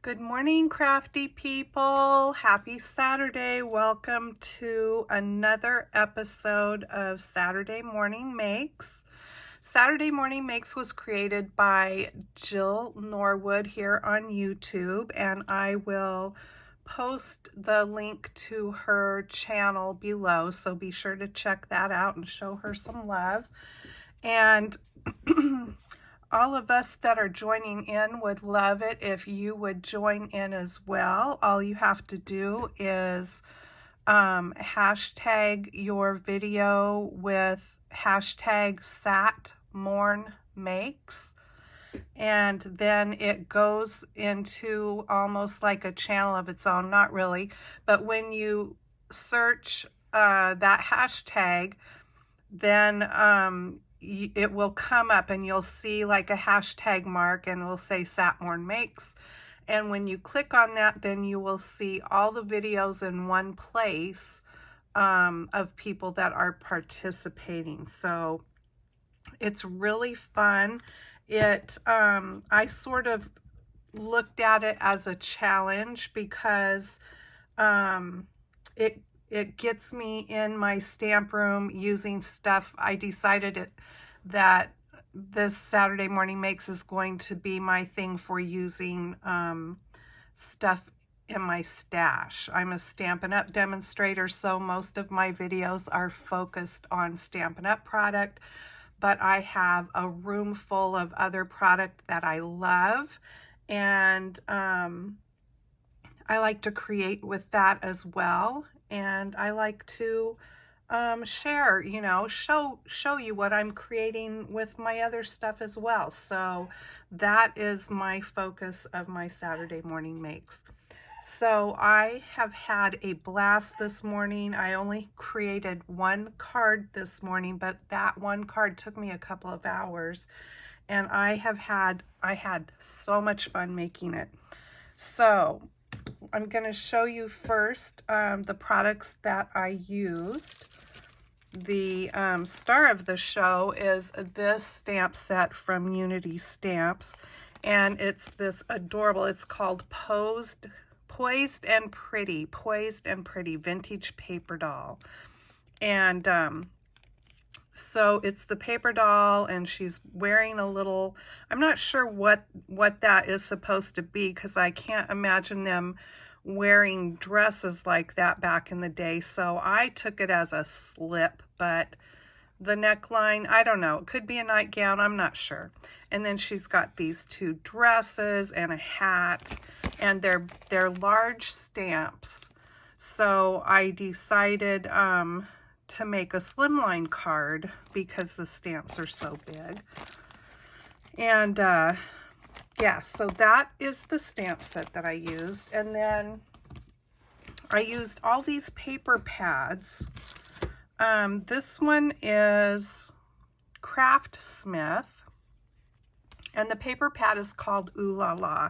Good morning, crafty people. Happy Saturday. Welcome to another episode of Saturday Morning Makes. Saturday Morning Makes was created by Jill Norwood here on YouTube, and I will post the link to her channel below, so be sure to check that out and show her some love. And all of us that are joining in would love it if you would join in as well. All you have to do is hashtag your video with hashtag SatMornMakes, and then it goes into almost like a channel of its own. Not really, but when you search that hashtag, then it will come up and you'll see like a hashtag mark and it'll say Satmorn Makes. And when you click on that, then you will see all the videos in one place of people that are participating. So it's really fun. I sort of looked at it as a challenge because it gets me in my stamp room using stuff. I decided that this Saturday Morning Makes is going to be my thing for using stuff in my stash. I'm a Stampin' Up! Demonstrator, so most of my videos are focused on Stampin' Up! Product, but I have a room full of other product that I love, and I like to create with that as well. And I like to share, show you what I'm creating with my other stuff as well. So that is my focus of my Saturday Morning Makes. So I have had a blast this morning. I only created one card this morning, but that one card took me a couple of hours, and I had so much fun making it. So I'm going to show you first the products that I used. The star of the show is this stamp set from Unity Stamps, and it's this adorable, it's called Poised and Pretty Vintage Paper Doll. And so it's the paper doll, and she's wearing a little, I'm not sure what that is supposed to be, because I can't imagine them wearing dresses like that back in the day. So I took it as a slip, but the neckline, I don't know, it could be a nightgown, I'm not sure. And then she's got these two dresses and a hat, and they're large stamps. So I decided to make a slimline card because the stamps are so big. And yeah, so that is the stamp set that I used. And then I used all these paper pads. This one is Craftsmith, and the paper pad is called Ooh La La,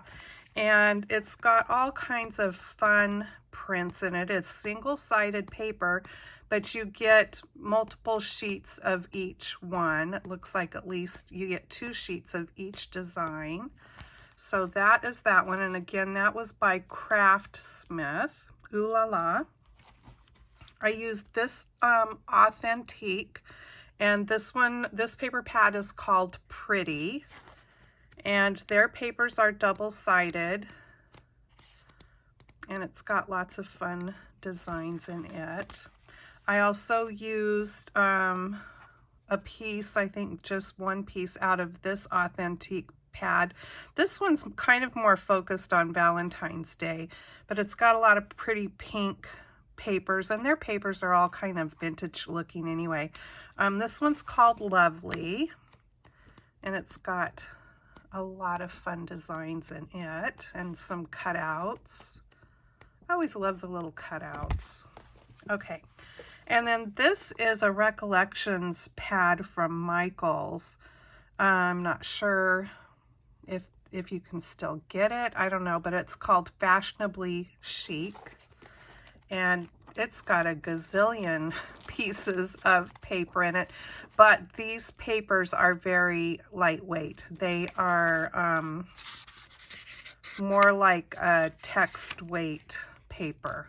and it's got all kinds of fun prints in it. It's single-sided paper, but you get multiple sheets of each one. It looks like at least you get 2 sheets of each design. So that is that one, and again, that was by Craftsmith, Ooh La La. I used this Authentique, and this paper pad is called Pretty, and their papers are double-sided, and it's got lots of fun designs in it. I also used a piece, I think just one piece out of this Authentique pad. This one's kind of more focused on Valentine's Day, but it's got a lot of pretty pink papers, and their papers are all kind of vintage looking anyway. This one's called Lovely, and it's got a lot of fun designs in it and some cutouts. I always love the little cutouts. Okay, and then this is a Recollections pad from Michaels. I'm not sure if you can still get it. I don't know, but it's called Fashionably Chic, and it's got a gazillion pieces of paper in it, but these papers are very lightweight. They are more like a text weight paper.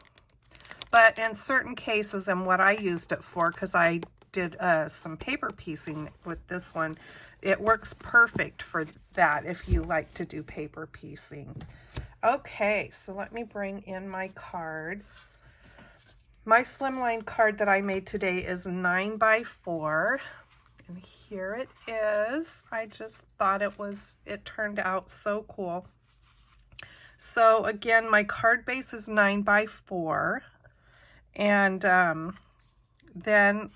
But in certain cases, and what I used it for, because I did some paper piecing with this one, it works perfect for that if you like to do paper piecing. Okay, so let me bring in my card. My Slimline card that I made today is 9 by 4. And here it is. I just thought it turned out so cool. So again, my card base is 9 by 4. And then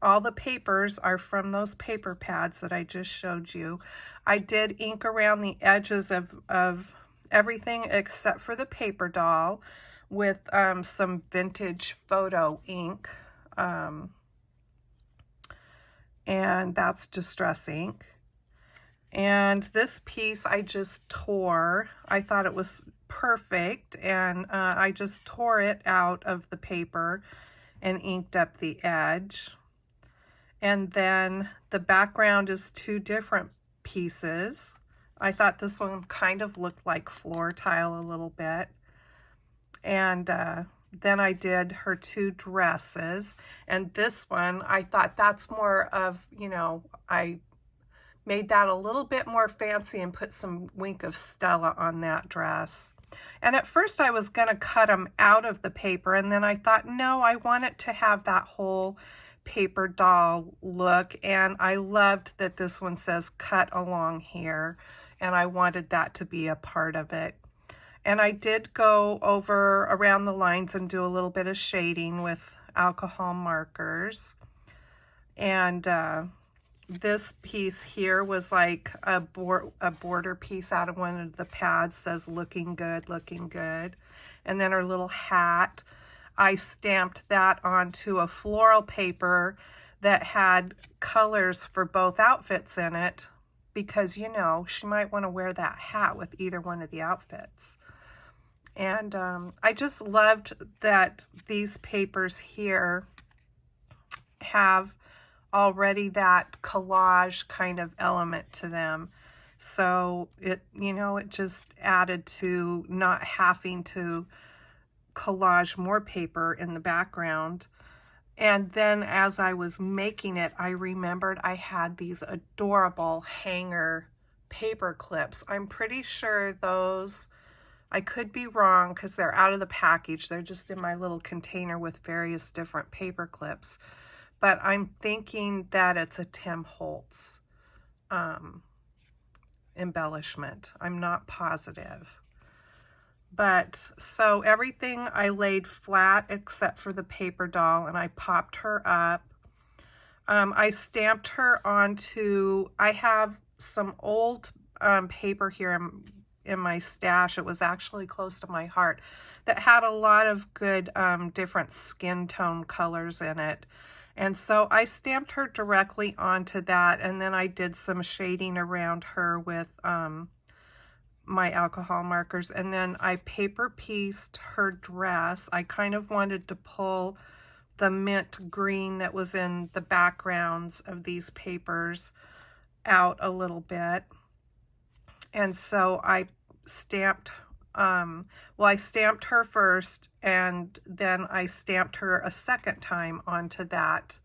all the papers are from those paper pads that I just showed you. I did ink around the edges of everything except for the paper doll with some vintage photo ink. And that's Distress ink. And this piece I just tore. I thought it was perfect, and I just tore it out of the paper and inked up the edge. And then the background is 2 different pieces. I thought this one kind of looked like floor tile a little bit. And then I did her 2 dresses. And this one, I thought that's more of, you know, I made that a little bit more fancy and put some Wink of Stella on that dress. And at first I was going to cut them out of the paper, and then I thought, no, I want it to have that whole paper doll look. And I loved that this one says cut along here, and I wanted that to be a part of it. And I did go over around the lines and do a little bit of shading with alcohol markers. And this piece here was like a border piece out of one of the pads, says looking good, looking good. And then her little hat, I stamped that onto a floral paper that had colors for both outfits in it, because, you know, she might want to wear that hat with either one of the outfits. And I just loved that these papers here have already that collage kind of element to them. So it, you know, it just added to not having to collage more paper in the background. And then as I was making it, I remembered I had these adorable hanger paper clips. I'm pretty sure those, I could be wrong because they're out of the package. They're just in my little container with various different paper clips. But I'm thinking that it's a Tim Holtz embellishment. I'm not positive. But so everything I laid flat except for the paper doll, and I popped her up. I stamped her onto, I have some old paper here in my stash. It was actually close to my heart, that had a lot of good different skin tone colors in it. And so I stamped her directly onto that, and then I did some shading around her with my alcohol markers, and then I paper pieced her dress. I kind of wanted to pull the mint green that was in the backgrounds of these papers out a little bit. And so I stamped, I stamped her first, and then I stamped her a second time onto that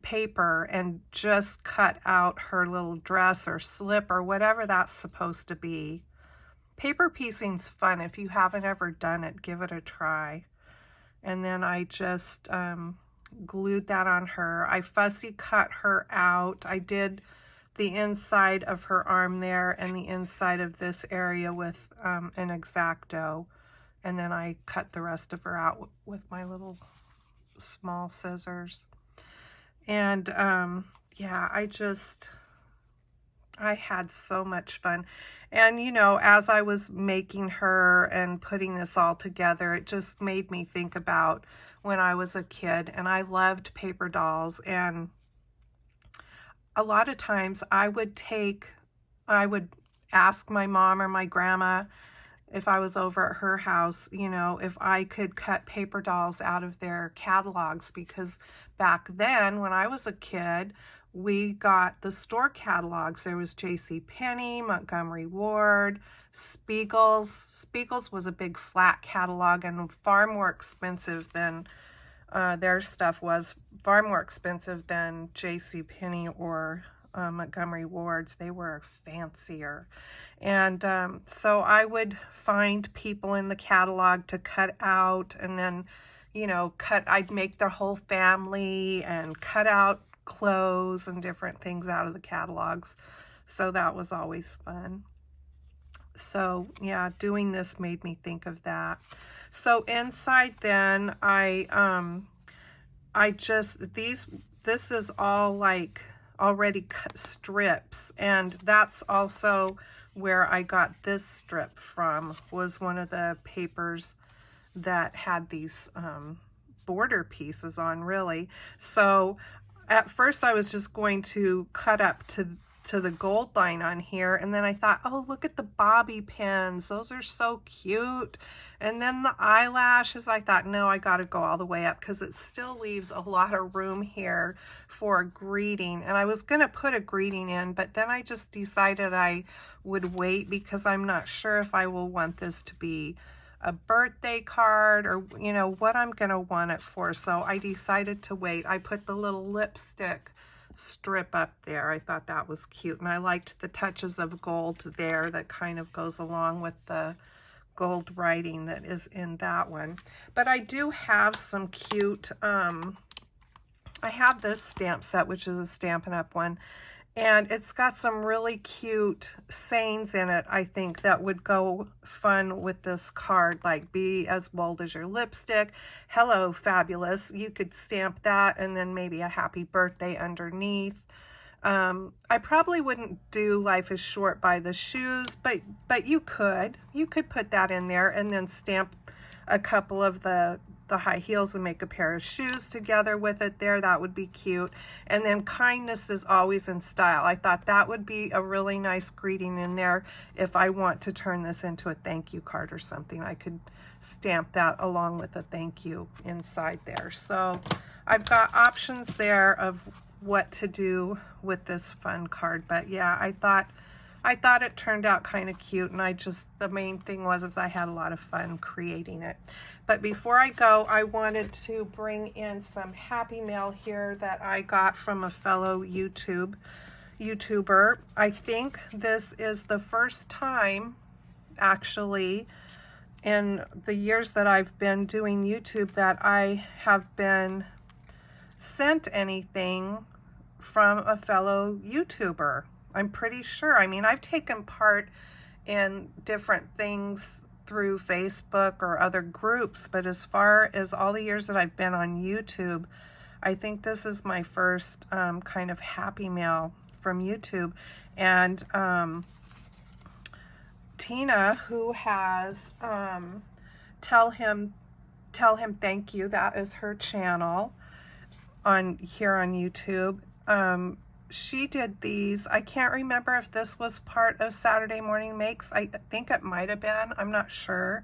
paper and just cut out her little dress or slip or whatever that's supposed to be. Paper piecing's fun. If you haven't ever done it, give it a try. And then I just glued that on her. I fussy cut her out. I did the inside of her arm there and the inside of this area with an X-Acto, and then I cut the rest of her out with my little small scissors. And yeah, I had so much fun. And you know, as I was making her and putting this all together, it just made me think about when I was a kid, and I loved paper dolls. And a lot of times I would ask my mom or my grandma, if I was over at her house, you know, if I could cut paper dolls out of their catalogs, because back then when I was a kid, we got the store catalogs. There was J.C. Penney, Montgomery Ward, Spiegel's. Spiegel's was a big flat catalog and far more expensive than their stuff was, far more expensive than J.C. Penney or Montgomery Ward's. They were fancier. And so I would find people in the catalog to cut out, and then, you know, I'd make their whole family and cut out clothes and different things out of the catalogs. So that was always fun. So yeah, doing this made me think of that. So inside then this is all like already cut strips, and that's also where I got this strip from, was one of the papers that had these border pieces on, really. So at first I was just going to cut up to the gold line on here, and then I thought, oh, look at the bobby pins, those are so cute. And then the eyelashes, I thought, no, I got to go all the way up because it still leaves a lot of room here for a greeting. And I was going to put a greeting in, but then I just decided I would wait because I'm not sure if I will want this to be a birthday card or, you know, what I'm going to want it for. So I decided to wait. I put the little lipstick strip up there. I thought that was cute, and I liked the touches of gold there that kind of goes along with the gold writing that is in that one. But I do have some cute, I have this stamp set, which is a Stampin' Up! One, and it's got some really cute sayings in it, I think, that would go fun with this card, like be as bold as your lipstick, hello fabulous. You could stamp that and then maybe a happy birthday underneath. I probably wouldn't do life is short by the shoes, but you could put that in there and then stamp a couple of the high heels and make a pair of shoes together with it there. That would be cute. And then kindness is always in style. I thought that would be a really nice greeting in there. If I want to turn this into a thank you card or something, I could stamp that along with a thank you inside there. So I've got options there of what to do with this fun card. But yeah, I thought it turned out kind of cute, and the main thing was I had a lot of fun creating it. But before I go, I wanted to bring in some happy mail here that I got from a fellow YouTuber. I think this is the first time, actually, in the years that I've been doing YouTube, that I have been sent anything from a fellow YouTuber. I'm pretty sure. I mean, I've taken part in different things through Facebook or other groups, but as far as all the years that I've been on YouTube, I think this is my first kind of happy mail from YouTube. And Tina, who has tell him thank you, that is her channel here on YouTube. She did these. I can't remember if this was part of Saturday Morning Makes. I think it might have been. I'm not sure.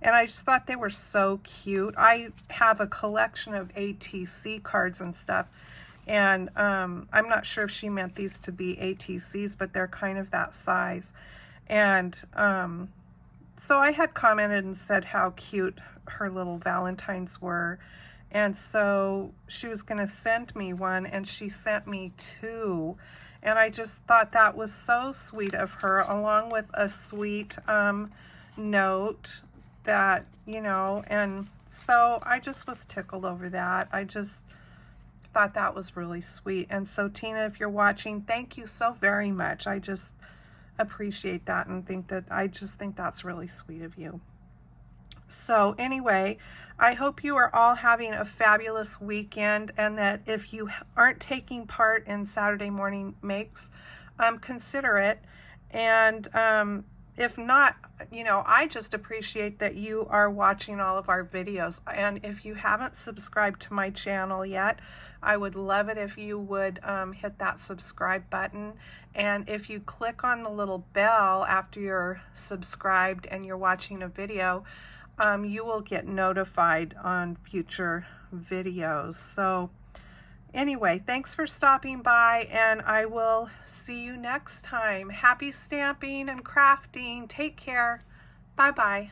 And I just thought they were so cute. I have a collection of ATC cards and stuff. And I'm not sure if she meant these to be ATCs, but they're kind of that size. And so I had commented and said how cute her little Valentines were. And so she was going to send me one, and she sent me two. And I just thought that was so sweet of her, along with a sweet note that, you know, and so I just was tickled over that. I just thought that was really sweet. And so Tina, if you're watching, thank you so very much. I just appreciate that and I just think that's really sweet of you. So anyway, I hope you are all having a fabulous weekend, and that if you aren't taking part in Saturday Morning Makes, consider it. And if not, you know, I just appreciate that you are watching all of our videos. And if you haven't subscribed to my channel yet, I would love it if you would hit that subscribe button. And if you click on the little bell after you're subscribed and you're watching a video, you will get notified on future videos. So Anyway, thanks for stopping by, and I will see you next time. Happy stamping and crafting. Take care. Bye-bye.